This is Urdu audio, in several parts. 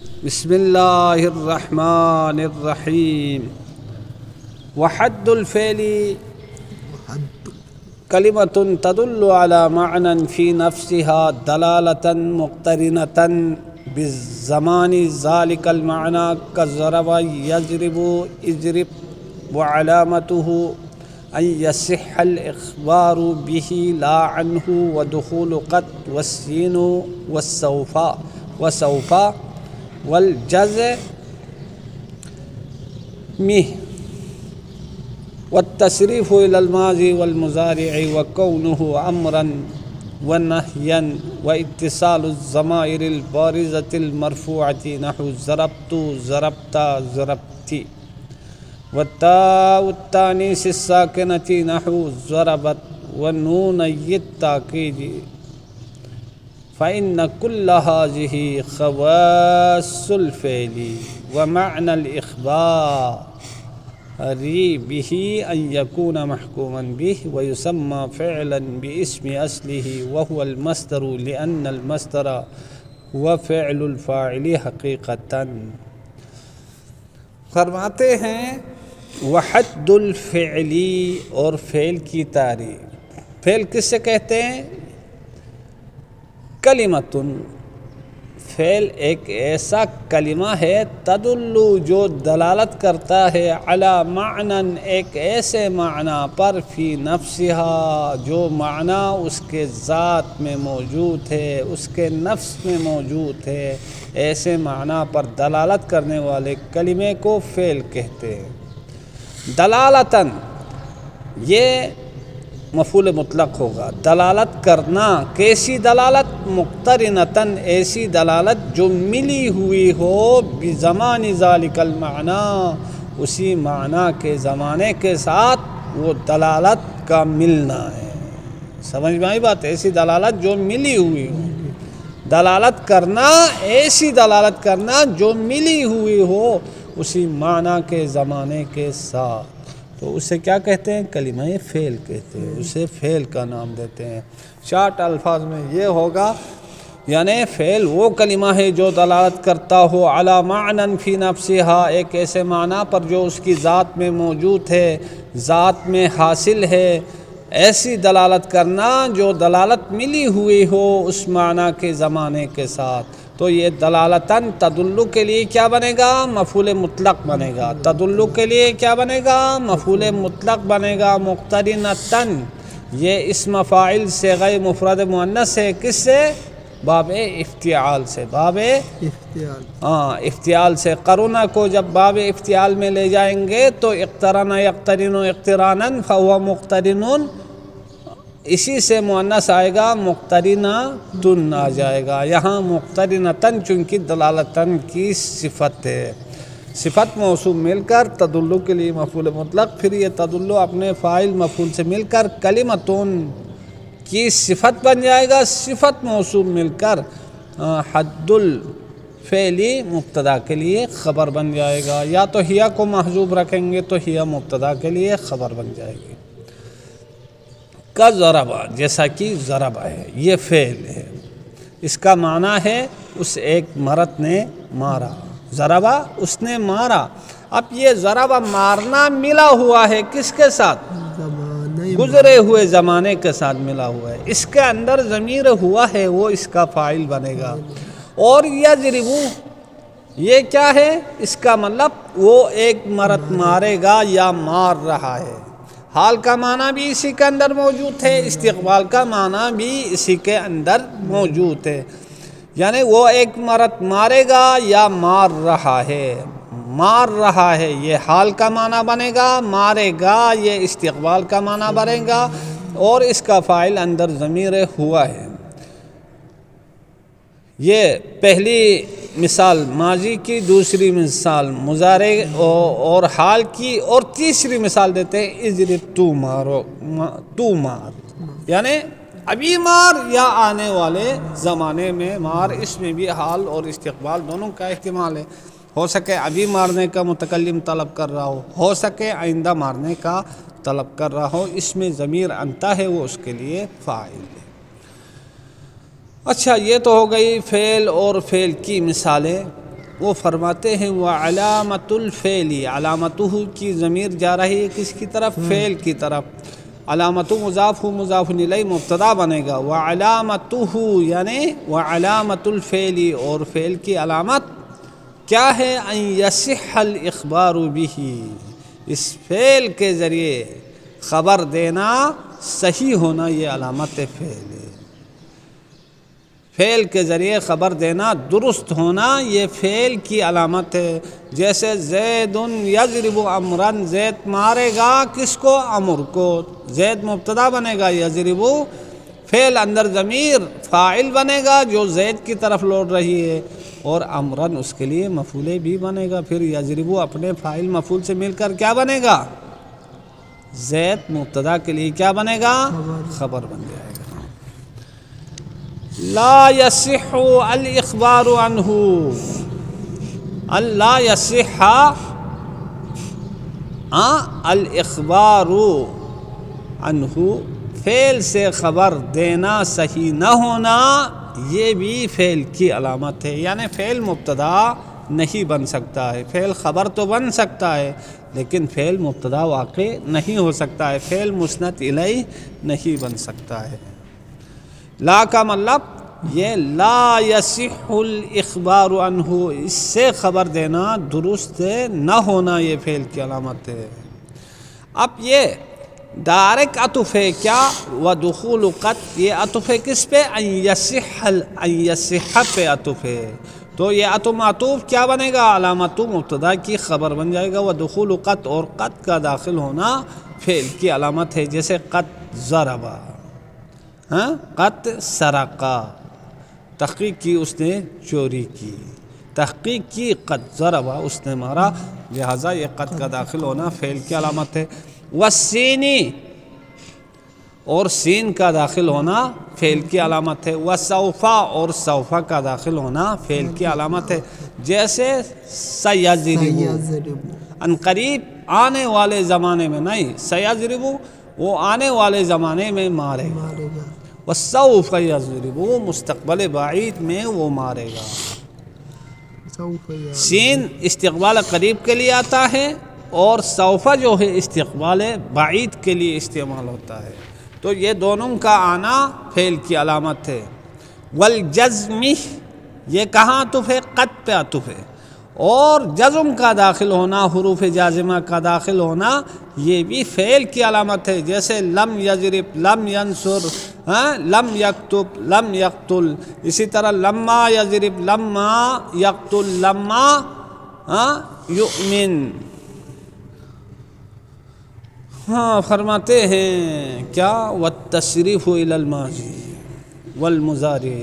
بسم الله الرحمن الرحيم. وحد الفعل كلمة تدل على معنى في نفسها دلالة مقترنة بالزمان ذلك المعنى كضرب يضرب اضرب، وعلامته أن يصح الإخبار به لا عنه، ودخول قد والسين وسوف والجزم والتصريف إلى الماضي والمضارع، وكونه أمرا ونهيا، واتصال الضمائر البارزة المرفوعة نحو ضربت ضربت ضربت، والتاء التانيث الساكنة نحو ضربت، والنوني التأكيد. فإن كل هذه خواص الفعل، ومعنى الإخبار به أن يكون محكوما به، ويسمى فعلا باسم أصله وهو المصدر، لأن المصدر هو فعل الفاعل حقیقتاً. فرماتے ہیں وحد الفعلی، اور فعل کی تعریف. فعل کس سے کہتے ہیں؟ کلمتن، فعل ایک ایسا کلمہ ہے تدلو جو دلالت کرتا ہے علی معنی، ایک ایسے معنی پر، فی نفسہا جو معنی اس کے ذات میں موجود ہے، اس کے نفس میں موجود ہے، ایسے معنی پر دلالت کرنے والے کلمے کو فعل کہتے ہیں. دلالتاً، یہ مفعول مطلق ہوگا. دلالت کرنا، کیسی دلالت؟ مقترنتاً، ایسی دلالت جو ملی ہوئی ہو بزمان ذالک المعنی، اسی معنی کے زمانے کے ساتھ وہ دلالت کا ملنا ہے. سمجھ میں آئی بات؟ ایسی دلالت جو ملی ہوئی ہو. دلالت کرنا، ایسی دلالت کرنا جو ملی ہوئی ہو اسی معنی کے زمانے کے ساتھ، تو اسے کیا کہتے ہیں؟ کلمہ فعل کہتے ہیں. اسے فعل کا نام دیتے ہیں. شارٹ الفاظ میں یہ ہوگا، یعنی فعل وہ کلمہ ہے جو دلالت کرتا ہو علی معنی فی نفسہا، ایک ایسے معنی پر جو اس کی ذات میں موجود ہے، ذات میں حاصل ہے. ایسی دلالت کرنا جو دلالت ملی ہوئی ہو اس معنی کے زمانے کے ساتھ. تو یہ دلالتاً تدلو کے لیے کیا بنے گا؟ مفعول مطلق بنے گا. تدلو کے لیے کیا بنے گا؟ مفعول مطلق بنے گا. مقترنتاً، یہ اسم فاعل صیغہ مفرد مؤنث ہے. کس سے؟ باب افتعال سے. باب افتعال سے. قرنہ کو جب باب افتعال میں لے جائیں گے تو اقترن یقترن اقترانا فهو مقترن، اسی سے مؤنث آئے گا، مقترنۃ آ جائے گا. یہاں مقترنتاً چونکہ دلالتاً کی صفت ہے، صفت موصوف مل کر تدلو کے لیے مفعول مطلق، پھر یہ تدلو اپنے فاعل مفعول سے مل کر کلمتون کی صفت بن جائے گا. صفت موصوف مل کر حد الفعلی مبتدا کے لیے خبر بن جائے گا. یا تو ہیا کو محذوف رکھیں گے تو ہیا مبتدا کے لیے خبر بن جائے گی. کا ضربہ، جیسا کہ ضرب ہے، یہ فعل ہے. اس کا معنی ہے اس ایک مرد نے مارا. ضربہ، اس نے مارا. اب یہ ضربہ مارنا ملا ہوا ہے کس کے ساتھ؟ گزرے ہوئے زمانے کے ساتھ ملا ہوا ہے. اس کے اندر ضمیر ہوا ہے، وہ اس کا فاعل بنے گا. اور یضربو، یہ کیا ہے؟ اس کا مطلب وہ ایک مرد مارے گا یا مار رہا ہے. حال کا معنی بھی اسی کے اندر موجود ہے، استقبال کا معنی بھی اسی کے اندر موجود ہے. یعنی وہ ایک مرد مارے گا یا مار رہا ہے. مار رہا ہے یہ حال کا معنی بنے گا، مارے گا یہ استقبال کا معنی بنے گا، اور اس کا فاعل اندر ضمیر ہوا ہے. یہ پہلی مثال ماضی کی، دوسری مثال مضارع اور حال کی، اور تیسری مثال دیتے ہیں اضرب، تو مارو، تو مار، یعنی ابھی مار یا آنے والے زمانے میں مار. اس میں بھی حال اور استقبال دونوں کا احتمال ہے. ہو سکے ابھی مارنے کا متکلم طلب کر رہا ہو سکے آئندہ مارنے کا طلب کر رہا ہو. اس میں ضمیر انتا ہے، وہ اس کے لیے فاعل ہے. اچھا، یہ تو ہو گئی فعل اور فعل کی مثالیں. وہ فرماتے ہیں وعلامۃ الفعل، علامتہ کی ضمیر جا رہی ہے کس کی طرف؟ فعل کی طرف. علامتہ مضاف مضاف الیہ مبتدا بنے گا. وعلامتہ یعنی وعلامۃ الفعل، اور فعل کی علامت کیا ہے؟ ان یصح الاخبار بہ، اس فعل کے ذریعے خبر دینا صحیح ہونا، یہ علامت فعل ہے. فعل کے ذریعے خبر دینا درست ہونا یہ فعل کی علامت ہے. جیسے زید یضرب عمرا، زید مارے گا کس کو؟ عمر کو. زید مبتدا بنے گا، یضرب فعل اندر ضمیر فاعل بنے گا جو زید کی طرف لوٹ رہی ہے، اور عمرن اس کے لیے مفعول بھی بنے گا. پھر یضرب اپنے فاعل مفعول سے مل کر کیا بنے گا؟ زید مبتدا کے لیے کیا بنے گا؟ خبر بن جائے گا. لا یصح الاخبار عنہ، لا یصح الاخبار عنہ، فعل سے خبر دینا صحیح نہ ہونا یہ بھی فعل کی علامت ہے. یعنی فعل مبتدا نہیں بن سکتا ہے، فعل خبر تو بن سکتا ہے لیکن فعل مبتدا واقع نہیں ہو سکتا ہے، فعل مسند الیہ نہیں بن سکتا ہے. لا کا مطلب یہ لا یصح الاخبار عنہ، اس سے خبر دینا درست نہ ہونا یہ فعل کی علامت ہے. اب یہ ڈائریکٹ عطف ہے کیا؟ ودخول قط، یہ عطف ہے کس پہ؟ ان یصح پہ عطف ہے. تو یہ عطف معطوف کیا بنے گا؟ علامت مبتدا کی خبر بن جائے گا. ودخول قط، اور قط کا داخل ہونا فعل کی علامت ہے. جیسے قط ضرب، قط سرقا، تحقیق کی اس نے چوری کی، تحقیق کی قط ضرب اس نے مارا، لہذا یہ قط کا داخل ہونا فعل کی علامت ہے. والسینی، اور سین کا داخل ہونا فعل کی علامت ہے. وسوفا، اور سوفا کا داخل ہونا فعل کی علامت ہے. جیسے سیضرب، ان قریب آنے والے زمانے میں نہیں، سیضرب وہ آنے والے زمانے میں مارے گا، وسوف یضرب وہ مستقبل بعید میں وہ مارے گا. سین استقبال قریب کے لیے آتا ہے اور سوفا جو ہے استقبال بعید کے لیے استعمال ہوتا ہے. تو یہ دونوں کا آنا فعل کی علامت ہے. والجزم، یہ کہاں عطف ہے؟ قط پہ عطف ہے. اور جزم کا داخل ہونا، حروف جازمہ کا داخل ہونا یہ بھی فعل کی علامت ہے. جیسے لم یضرب، لم ینصر، لم یکتب، لم یقتل. اسی طرح لما یضرب، لما یقتل، لما یؤمن. فرماتے ہیں کیا؟ والتصریف الی الماضی والمضارع،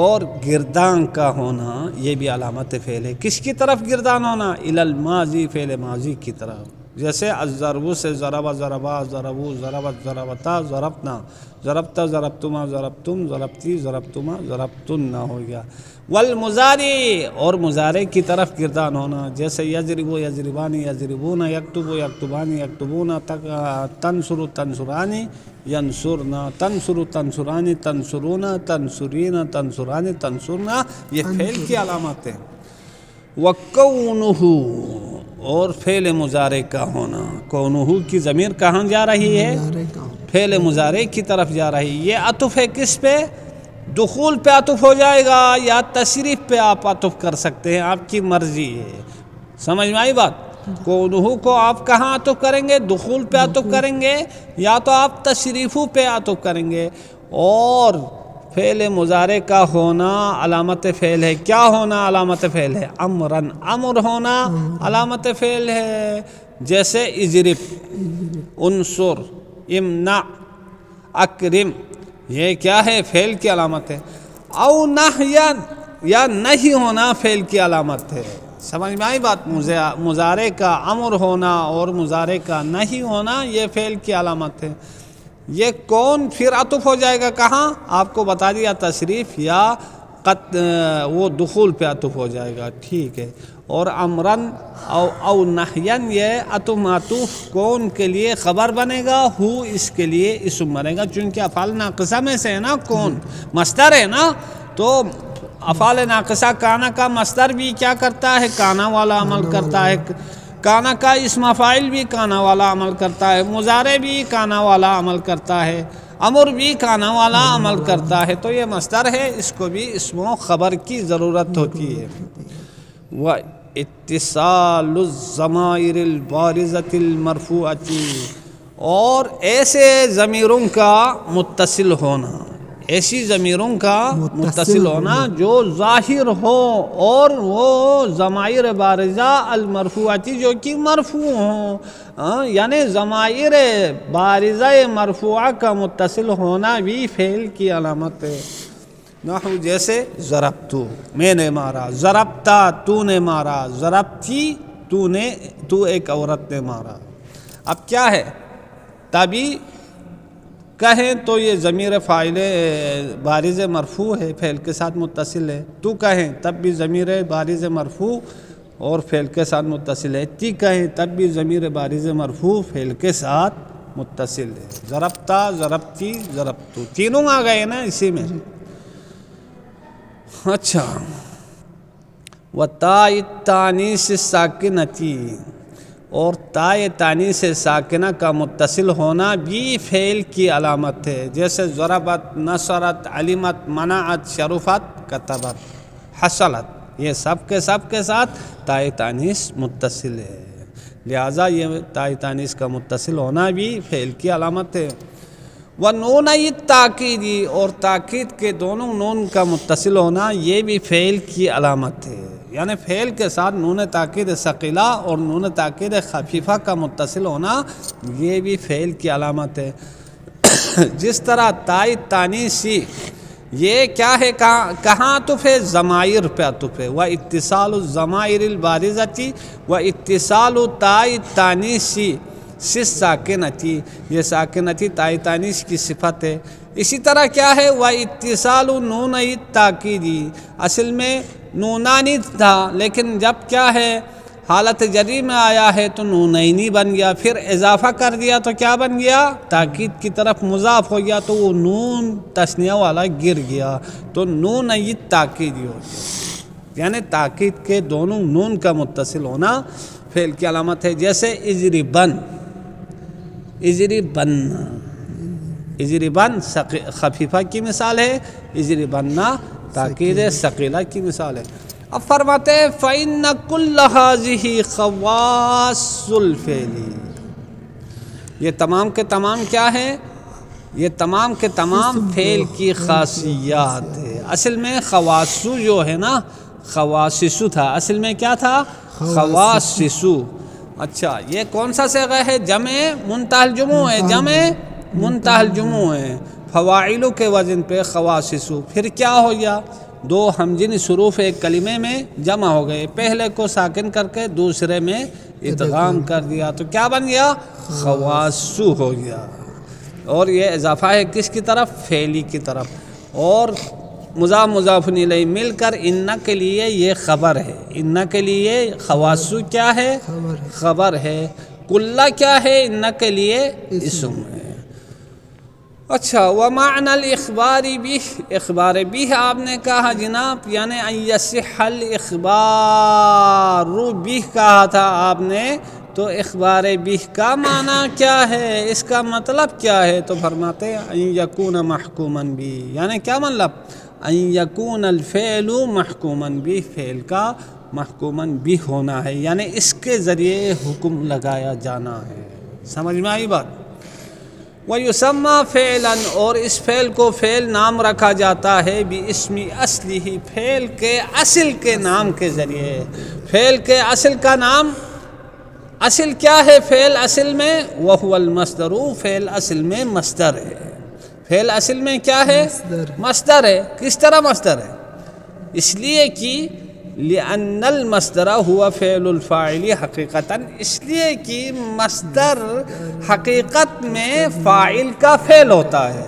اور گردان کا ہونا یہ بھی علامت فعل ہے. کس کی طرف گردان ہونا؟ الی الماضی، فعل ماضی کی طرف. جیسے الضرب سے ضرب، ضربا، ضربو، ضربت، ضربتا، ضربنا، ضربتا، ضربتما، ضربتم، ضربتی، ضربتما، ضربتن ہو گیا. والمضارع، اور مضارع کی طرف گردان ہونا. جیسے یضرب، یضربان، یضربون، یکتب، یکتبان، یکتبون، تنصر، تنصران، ینصرنا، تنصر، تنصران، تنصرون، تنصرین، تنصران، تنصرنا، یہ فعل کی علامات ہیں. وَكَوْنُهُ، اور فعل مضارع کا ہونا. کونہ کی ضمیر کہاں جا رہی ہے؟ فعل مضارع کی طرف جا رہی ہے. یہ عطف ہے کس پہ؟ دخول پہ عطف ہو جائے گا یا تصریف پہ آپ عطف کر سکتے ہیں، آپ کی مرضی ہے. سمجھ میں آئی بات؟ کونہ کو آپ کہاں عطف کریں گے؟ دخول پہ عطف کریں گے یا تو آپ تصریفوں پہ عطف کریں گے. اور فعل مضارع کا ہونا علامت فعل ہے. کیا ہونا علامت فعل ہے؟ امرن، امر ہونا علامت فعل ہے. جیسے اضرب، انصر، امنع، اکرم، یہ کیا ہے؟ فعل کی علامت ہے. او نہین، یا نہیں ہونا فعل کی علامت ہے. سمجھ میں آئی بات؟ مضارع کا امر ہونا اور مضارع کا نہیں ہونا یہ فعل کی علامت ہے. یہ کون پھر عطف ہو جائے گا کہاں؟ آپ کو بتا دیا، تصریف یا وہ دخول پہ عطف ہو جائے گا. ٹھیک ہے. اور امرن او نہین یہ عطف معطوف کون کے لیے خبر بنے گا؟ ہو اس کے لیے اسم بنے گا، چونکہ افعال ناقصہ میں سے ہے نا، کون مصدر ہے نا. تو افعال ناقصہ کانا کا مصدر بھی کیا کرتا ہے؟ کانا والا عمل کرتا ہے. کانا کا اسم فاعل بھی کانا والا عمل کرتا ہے. مضارع بھی کانا والا عمل کرتا ہے. امر بھی کانا والا عمل کرتا ہے. تو یہ مصدر ہے، اس کو بھی اسم و خبر کی ضرورت ہوتی ہے. اتصال الضمائر البارزۃ المرفوعۃ، اور ایسے ضمیروں کا متصل ہونا، ایسی ضمیروں کا متصل ہونا جو ظاہر ہو، اور وہ ضمائر بارزہ المرفوعۃ جو کہ مرفوع ہوں. یعنی ضمائر بارزہ مرفوعہ کا متصل ہونا بھی فعل کی علامت ہے. نحو جیسے ضربتو میں نے مارا، ضربتا تو نے مارا، ضربتی تو ایک عورت نے مارا. اب کیا ہے؟ تبھی کہیں تو یہ ضمیر فاعل بارز مرفوع ہے، فعل کے ساتھ متصل ہے. تو کہیں تب بھی ضمیر بارز مرفوع اور فعل کے ساتھ متصل ہے. تی کہیں تب بھی ضمیر بارز مرفوع فعل کے ساتھ متصل ہے. ضربتا، ضربتی، ضربتو، تینوں آ گئے نا اسی میں. اچھا، وَتَاءِ التَّانِیثِ السَّاکِنَةِ، اور تائے تانیث ساکنہ کا متصل ہونا بھی فعل کی علامت ہے. جیسے ضربت، نصرت، علمت، منعت، شرفت، کتبت، حصلت، یہ سب کے ساتھ تائے تانیث متصل ہے. لہٰذا یہ تائے تانیث کا متصل ہونا بھی فعل کی علامت ہے. وَنُونَ التَّاکِیدِ، اور تاکید کے دونوں نون کا متصل ہونا یہ بھی فعل کی علامت ہے. یعنی فعل کے ساتھ نون تاکید ثقیلہ اور نون تاکید خفیفہ کا متصل ہونا یہ بھی فعل کی علامت ہے. جس طرح تاء تانیثی یہ کیا ہے؟ کہاں عطف ہے؟ ضمائر پہ عطف ہے. وَاتصال الضمائر البارزۃ وَاتصال تاء التانیث ساکنتی، یہ ساکنتی تاء تانیث کی صفت ہے. اسی طرح کیا ہے؟ وَاتصال نون التاکیدی، اصل میں نونانی تھا لیکن جب کیا ہے حالت جری میں آیا ہے تو نونینی بن گیا، پھر اضافہ کر دیا تو کیا بن گیا؟ تاکید کی طرف مضاف ہو گیا تو وہ نون تثنیہ والا گر گیا تو نون تاکیدی ہو گیا. یعنی تاکید کے دونوں نون کا متصل ہونا فعل کی علامت ہے. جیسے اضربن، اضربن خفیفہ کی مثال ہے، اضربن تاکید ثقیلہ کی مثال ہے. اب فرماتے ہیں فَإِنَّ كُلَّ هَذِهِ خَوَاصُ الْفِعْلِ، یہ تمام کے تمام کیا ہے؟ یہ تمام کے تمام فعل کی خاصیات ہے. اصل میں خواصو جو ہے نا، خواصسو تھا، اصل میں کیا تھا؟ خواصسو. اچھا، یہ کون سا صیغہ ہے؟ جمع منتہی الجموع ہے، جمع منتہی الجموع ہے، فواعل کے وزن پہ خواصسو. پھر کیا ہو گیا؟ دو ہمزن حروف ایک کلمے میں جمع ہو گئے، پہلے کو ساکن کر کے دوسرے میں ادغام کر دیا تو کیا بن گیا؟ خواصو ہو گیا. اور یہ اضافہ ہے کس کی طرف؟ فعلی کی طرف. اور مضاف مضاف الیہ مل کر ان کے لیے یہ خبر ہے. ان کے لیے خواصو کیا ہے؟ خبر ہے. کلّا کیا ہے؟ ان کے لیے اسم ہے. اچھا، ومعنى الاخبار به، اخبار به آپ نے کہا جناب، یعنی ان یصح الاخبار به کہا تھا آپ نے، تو اخبار به کا معنی کیا ہے؟ اس کا مطلب کیا ہے؟ تو فرماتے ہیں ان یکون محکوما به، یعنی کیا مطلب؟ ان یکون الفعل محکوما به، فعل کا محکوما به ہونا ہے، یعنی اس کے ذریعے حکم لگایا جانا ہے. سمجھ میں آئی بات؟ وَيُسَمَّى فِعْلًا، اور اس فعل کو فعل نام رکھا جاتا ہے بِاسْمِ اصلِهِ، فعل کے اصل کے نام کے ذریعے. فعل کے اصل کا نام، اصل کیا ہے فعل اصل میں؟ وَهُوَ الْمَصْدَرُ، فعل اصل میں مصدر ہے. فعل اصل میں کیا ہے؟ مصدر ہے. کس طرح مصدر ہے؟ اس لیے کہ لأن المصدر هو فعل الفاعل حقیقتاً، اس لیے کہ مصدر حقیقت میں فاعل کا فعل ہوتا ہے.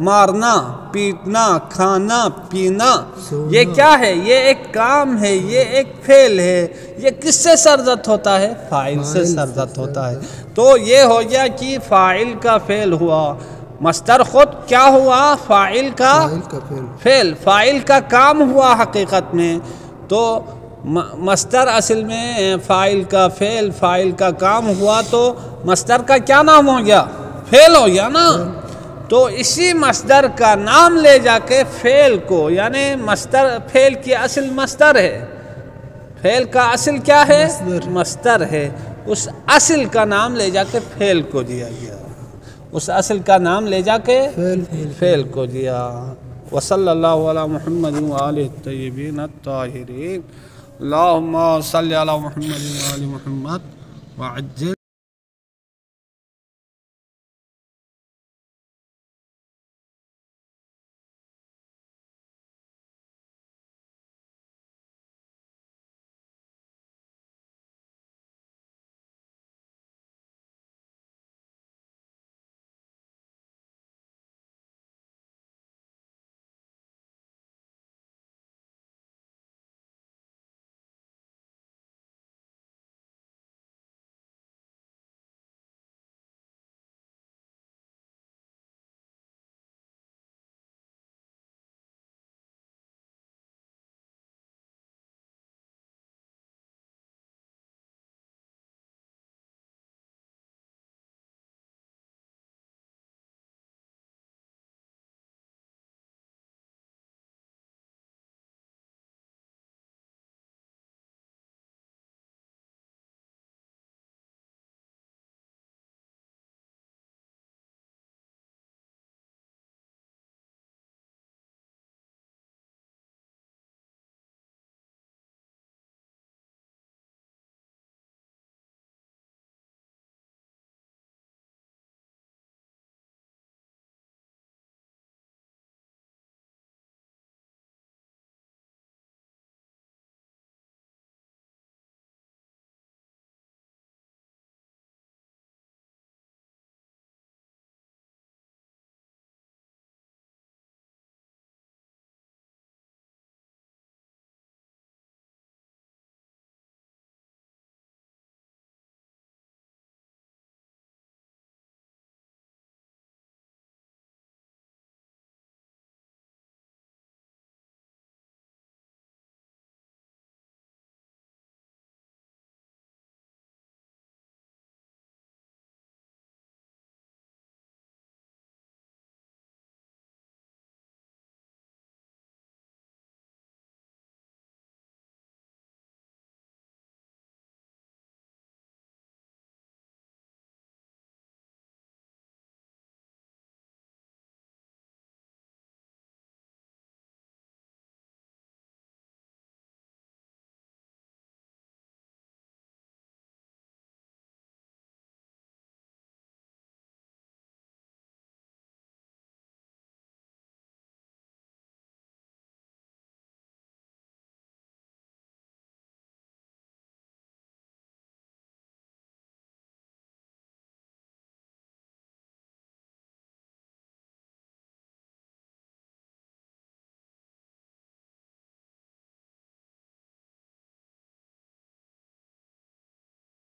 مارنا، پیٹنا، کھانا، پینا، یہ کیا ہے؟ یہ ایک کام ہے، یہ ایک فعل ہے. یہ کس سے سرزد ہوتا ہے؟ فاعل سے سرزد ہوتا ہے. تو یہ ہو گیا کہ فاعل کا فعل ہوا. مصدر خود کیا ہوا؟ فاعل کا فعل، فاعل کا کام ہوا حقیقت میں. تو مصدر اصل میں فاعل کا فعل، فاعل کا کام ہوا تو مصدر کا کیا نام ہو گیا؟ فعل ہو گیا نا. تو اسی مصدر کا نام لے جا کے فعل کو، یعنی مصدر فعل کی اصل مصدر ہے، فعل کا اصل کیا ہے؟ مصدر ہے. اس اصل کا نام لے جا کے فعل کو دیا گیا، اس اصل کا نام لے جا کے فعل کو دیا. وصلی اللہ علی محمد وآلہ الطیبین الطاہرین. اللہم صلی علی محمد وآل محمد وعجل